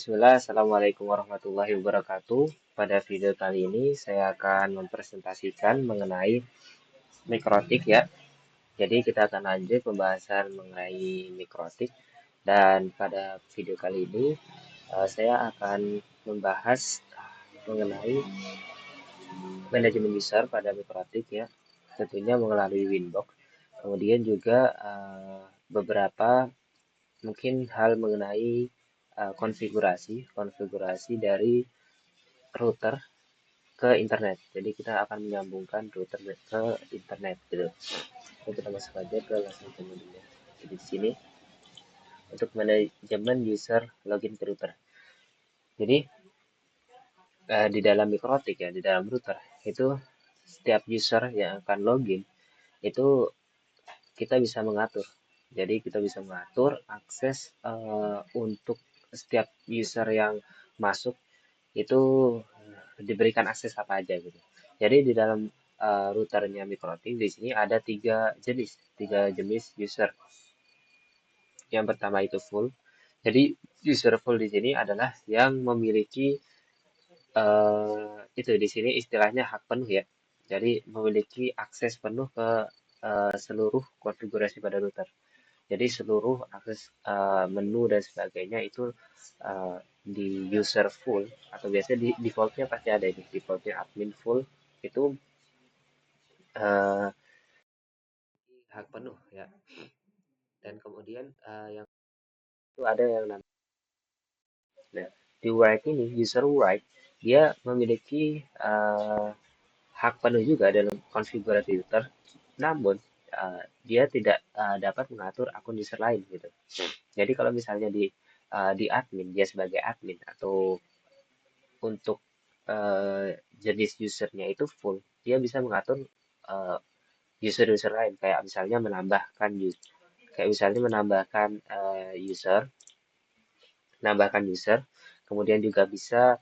Bismillah, Assalamualaikum warahmatullahi wabarakatuh. Pada video kali ini saya akan mempresentasikan mengenai mikrotik ya. Jadi kita akan lanjut pembahasan mengenai mikrotik dan pada video kali ini saya akan membahas mengenai manajemen user pada mikrotik ya. Tentunya melalui Winbox. Kemudian juga beberapa mungkin hal mengenai konfigurasi dari router ke internet. Jadi kita akan menyambungkan router ke internet gitu. Jadi kita masuk aja ke langsung ke menunya. Jadi di sini untuk manajemen user login ke router. Jadi di dalam mikrotik ya, di dalam router itu setiap user yang akan login itu kita bisa mengatur. Jadi kita bisa mengatur akses untuk setiap user yang masuk itu diberikan akses apa aja gitu. Jadi di dalam routernya MikroTik di sini ada tiga jenis user. Yang pertama itu full. Jadi user full di sini adalah yang memiliki itu di sini istilahnya hak penuh ya. Jadi memiliki akses penuh ke seluruh konfigurasi pada router. Jadi seluruh akses menu dan sebagainya itu di user full atau biasanya di defaultnya pasti ada ini defaultnya admin full itu eh, hak penuh ya. Dan kemudian yang itu ada yang namanya nah, di write ini user write dia memiliki hak penuh juga dalam konfigurasi router, namun dia tidak dapat mengatur akun user lain gitu. Jadi kalau misalnya di admin dia sebagai admin atau untuk jenis usernya itu full, dia bisa mengatur uh, user-user lain kayak misalnya menambahkan user, kemudian juga bisa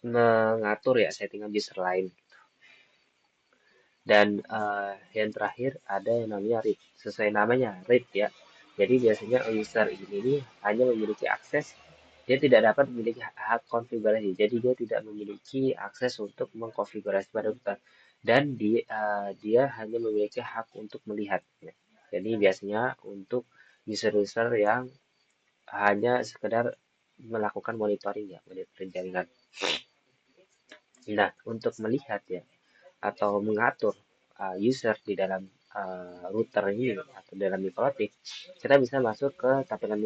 mengatur ya settingan user lain. Dan yang terakhir ada yang namanya read, sesuai namanya read ya. Jadi biasanya user ini hanya memiliki akses, dia tidak dapat memiliki hak konfigurasi. Jadi dia tidak memiliki akses untuk mengkonfigurasi pada router dan dia hanya memiliki hak untuk melihat. Ya. Jadi biasanya untuk user-user yang hanya sekedar melakukan monitoring ya, monitoring jaringan. Nah, untuk melihat ya atau mengatur user di dalam router ini atau dalam mikrotik, kita bisa masuk ke tampilan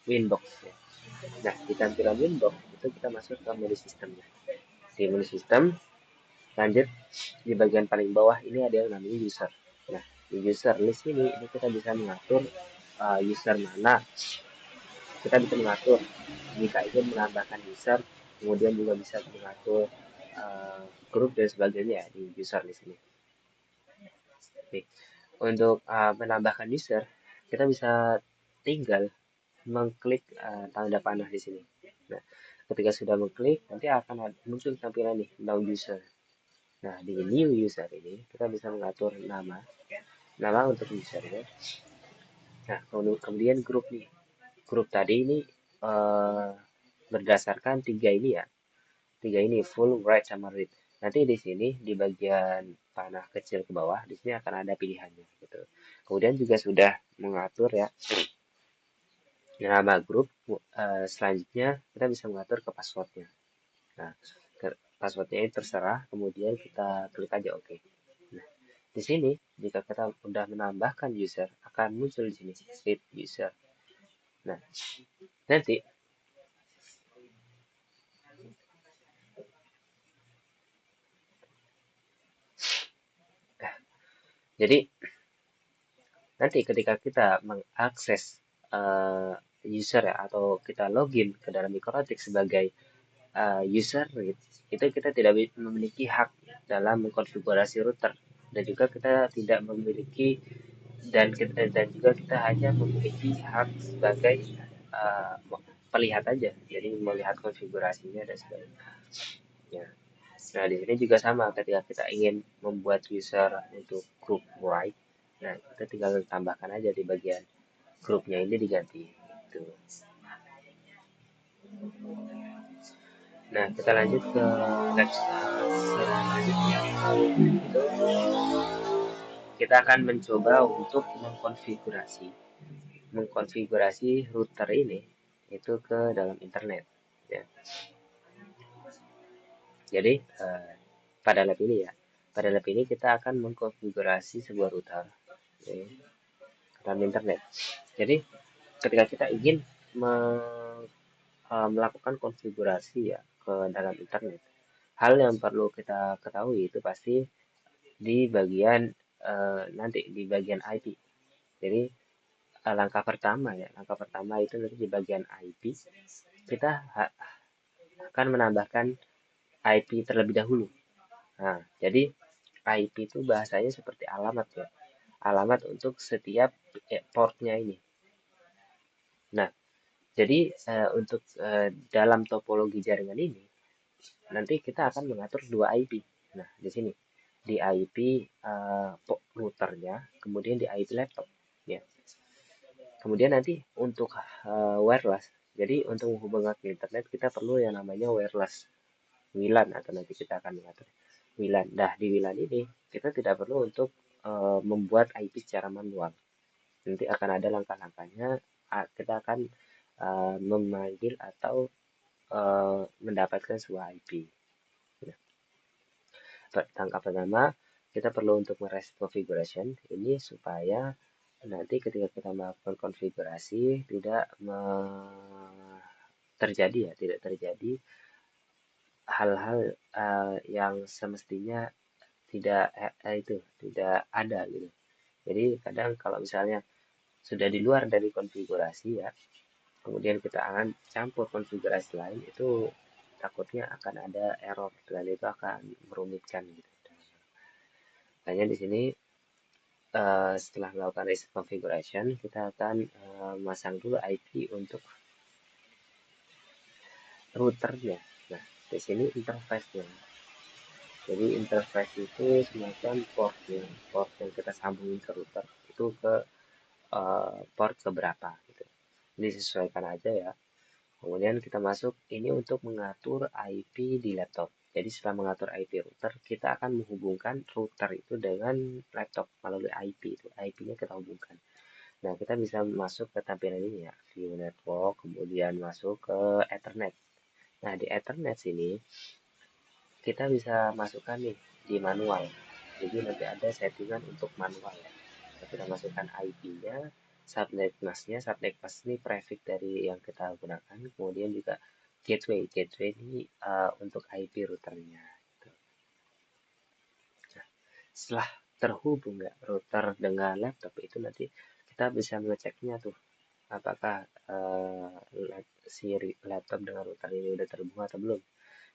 Windows ya. Nah, di tampilan Windows itu kita masuk ke menu sistemnya. Di menu sistem, lanjut di bagian paling bawah ini ada yang namanya user. Nah, di user list ini kita bisa mengatur user mana. Kita bisa mengatur jika ingin menambahkan user, kemudian juga bisa mengatur grup dan sebagainya di user list ini. Nih, untuk menambahkan user, kita bisa tinggal mengklik tanda panah di sini. Nah, ketika sudah mengklik, nanti akan muncul tampilan nih, now user. Nah, di new user ini, kita bisa mengatur nama untuk user ya. Nah, kemudian grup nih. Grup tadi ini eh, berdasarkan tiga ini full, write, sama read. Nanti di sini di bagian panah kecil ke bawah, di sini akan ada pilihannya gitu. Kemudian juga sudah mengatur ya nama grup. Selanjutnya kita bisa mengatur ke passwordnya. Nah, passwordnya ini terserah. Kemudian kita klik aja OK. Nah, di sini jika kita sudah menambahkan user akan muncul di sini set user. Nah, nanti jadi nanti ketika kita mengakses user ya atau kita login ke dalam Mikrotik sebagai user gitu, itu kita tidak memiliki hak dalam mengkonfigurasi router dan juga kita tidak memiliki dan juga kita hanya memiliki hak sebagai uh, pelihat aja, jadi melihat konfigurasinya dan sebagainya. Nah, di sini juga sama ketika kita ingin membuat user untuk grup write, nah kita tinggal tambahkan aja di bagian grupnya ini diganti. Gitu. Nah, kita lanjut ke selanjutnya. Itu kita akan mencoba untuk mengkonfigurasi router ini itu ke dalam internet. Ya. Jadi pada lab ini ya, pada lab ini kita akan mengkonfigurasi sebuah router ya, ke dalam internet. Jadi ketika kita ingin melakukan konfigurasi ya ke dalam internet, hal yang perlu kita ketahui itu pasti di bagian nanti di bagian IP. Jadi langkah pertama itu nanti di bagian IP kita akan menambahkan IP terlebih dahulu. Nah, jadi IP itu bahasanya seperti alamat ya, alamat untuk setiap portnya ini. Nah, jadi untuk dalam topologi jaringan ini nanti kita akan mengatur dua IP. Nah, di sini di IP routernya, kemudian di IP laptop ya. Kemudian nanti untuk wireless. Jadi untuk menghubungkan ke internet kita perlu yang namanya wireless WLAN atau nanti kita akan mengatur WLAN. Nah, di WLAN ini kita tidak perlu untuk membuat IP secara manual. Nanti akan ada langkah-langkahnya. Kita akan memanggil atau mendapatkan sebuah IP. Nah, langkah pertama kita perlu untuk mereset configuration ini supaya nanti ketika kita melakukan konfigurasi tidak terjadi hal-hal yang semestinya tidak ada gitu. Jadi kadang kalau misalnya sudah di luar dari konfigurasi ya, kemudian kita akan campur konfigurasi lain itu takutnya akan ada error dan itu akan merumitkan gitu. Hanya di sini setelah melakukan reset configuration kita akan masang dulu IP untuk routernya. Nah, di sini interface-nya. Jadi interface itu semacam port yang kita sambungin ke router itu ke port keberapa gitu. Disesuaikan aja ya. Kemudian kita masuk ini untuk mengatur IP di laptop. Jadi setelah mengatur IP router, kita akan menghubungkan router itu dengan laptop melalui IP itu. IP-nya kita hubungkan. Nah, kita bisa masuk ke tampilan ini ya, view network, kemudian masuk ke Ethernet. Nah, di Ethernet sini kita bisa masukkan nih di manual. Jadi nanti ada settingan untuk manual ya. Kita masukkan IP-nya, subnet mask-nya. Subnet mask ini prefix dari yang kita gunakan. Kemudian juga gateway. Gateway ini untuk IP routernya. Nah, setelah terhubung ya router dengan laptop itu nanti kita bisa mengeceknya tuh apakah si laptop dengan router ini udah terhubung atau belum.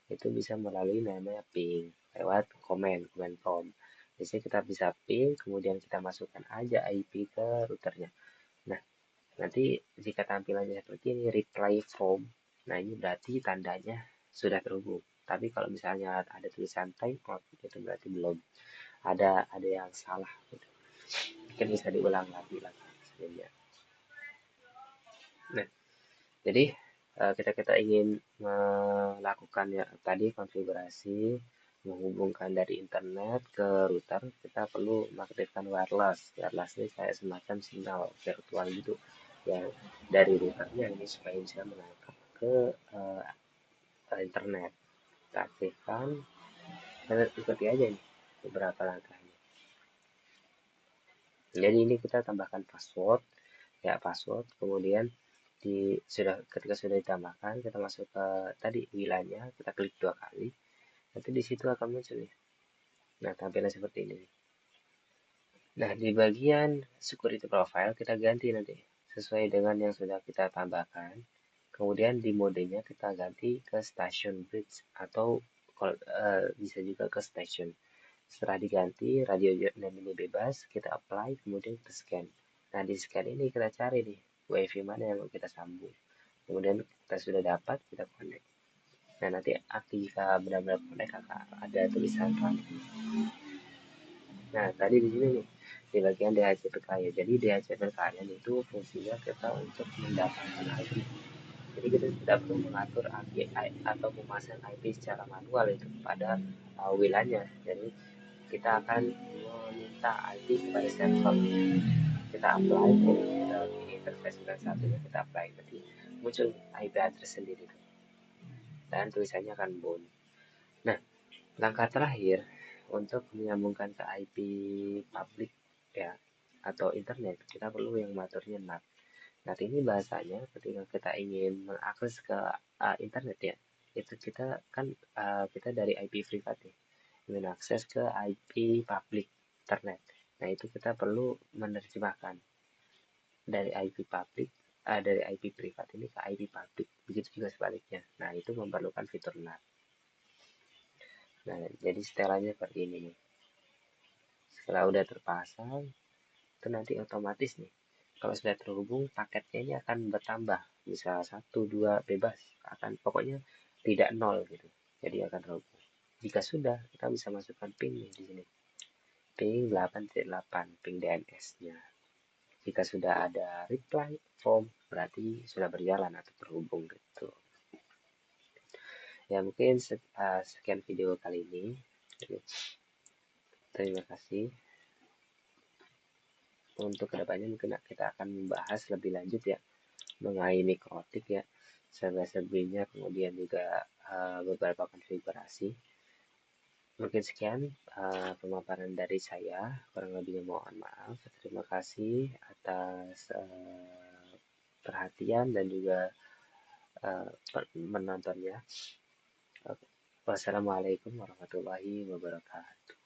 Itu bisa melalui namanya ping lewat command prompt. Di sini kita bisa ping, kemudian kita masukkan aja IP ke routernya. Nah, nanti jika tampilannya seperti ini, reply from, nah ini berarti tandanya sudah terhubung. Tapi kalau misalnya ada tulisan time out, itu berarti belum. Ada yang salah. Gitu. Mungkin bisa diulang lagi lah sebelumnya. Nah, jadi kita ingin melakukan ya tadi konfigurasi menghubungkan dari internet ke router, kita perlu mengaktifkan wireless. Wireless ini kayak semacam sinyal virtual gitu yang dari routernya ini supaya bisa menangkap ke internet. Kita aktifkan, dan ikuti aja nih beberapa langkahnya. Jadi ini kita tambahkan password, ya password, kemudian ketika sudah ditambahkan kita masuk ke tadi WLAN-nya, kita klik 2 kali, nanti di situ akan muncul nih. Nah, tampilan seperti ini. Nah, di bagian security profile kita ganti nanti sesuai dengan yang sudah kita tambahkan. Kemudian di modenya kita ganti ke station bridge atau bisa juga ke station. Setelah diganti radio name ini bebas, kita apply, kemudian kita scan. Nah, di scan ini kita cari nih WiFi mana yang mau kita sambung. Kemudian kita sudah dapat, kita connect. Nah, nanti jika benar-benar connect ada tulisan run. Nah, tadi di sini nih, di bagian DHCP client. Jadi DHCP client itu fungsinya kita untuk mendapatkan IP. Jadi kita tidak perlu mengatur API atau memasang IP secara manual itu pada WLAN-nya. Jadi kita akan meminta IP kepada server. Kita apply di interface 91-nya, kita apply, nanti muncul IP address sendiri dan tulisannya akan bound. Nah, langkah terakhir untuk menyambungkan ke IP public ya atau internet, kita perlu yang mengaturnya NAT. NAT ini bahasanya ketika kita ingin mengakses ke internet ya, itu kita kan kita dari IP privat ya, ingin akses ke IP public internet. Nah, itu kita perlu menerjemahkan dari IP public dari IP privat ini ke IP public. Begitu juga sebaliknya. Nah, itu memerlukan fitur NAT. Nah, jadi setelannya seperti ini nih. Setelah udah terpasang, itu nanti otomatis nih. Kalau sudah terhubung, paketnya ini akan bertambah. Bisa 1, 2, bebas. Akan pokoknya tidak nol gitu. Jadi akan terhubung. Jika sudah, kita bisa masukkan ping nih di sini. Ping 8.8, ping DNS-nya. Jika sudah ada reply form, berarti sudah berjalan atau terhubung gitu. Ya mungkin sekian video kali ini. Terima kasih. Untuk kedepannya mungkin kita akan membahas lebih lanjut ya mengenai mikrotik ya, serba-serbinya, kemudian juga beberapa konfigurasi. Mungkin sekian pemaparan dari saya, kurang lebihnya mohon maaf. Terima kasih atas perhatian dan juga uh, menontonnya. Wassalamualaikum warahmatullahi wabarakatuh.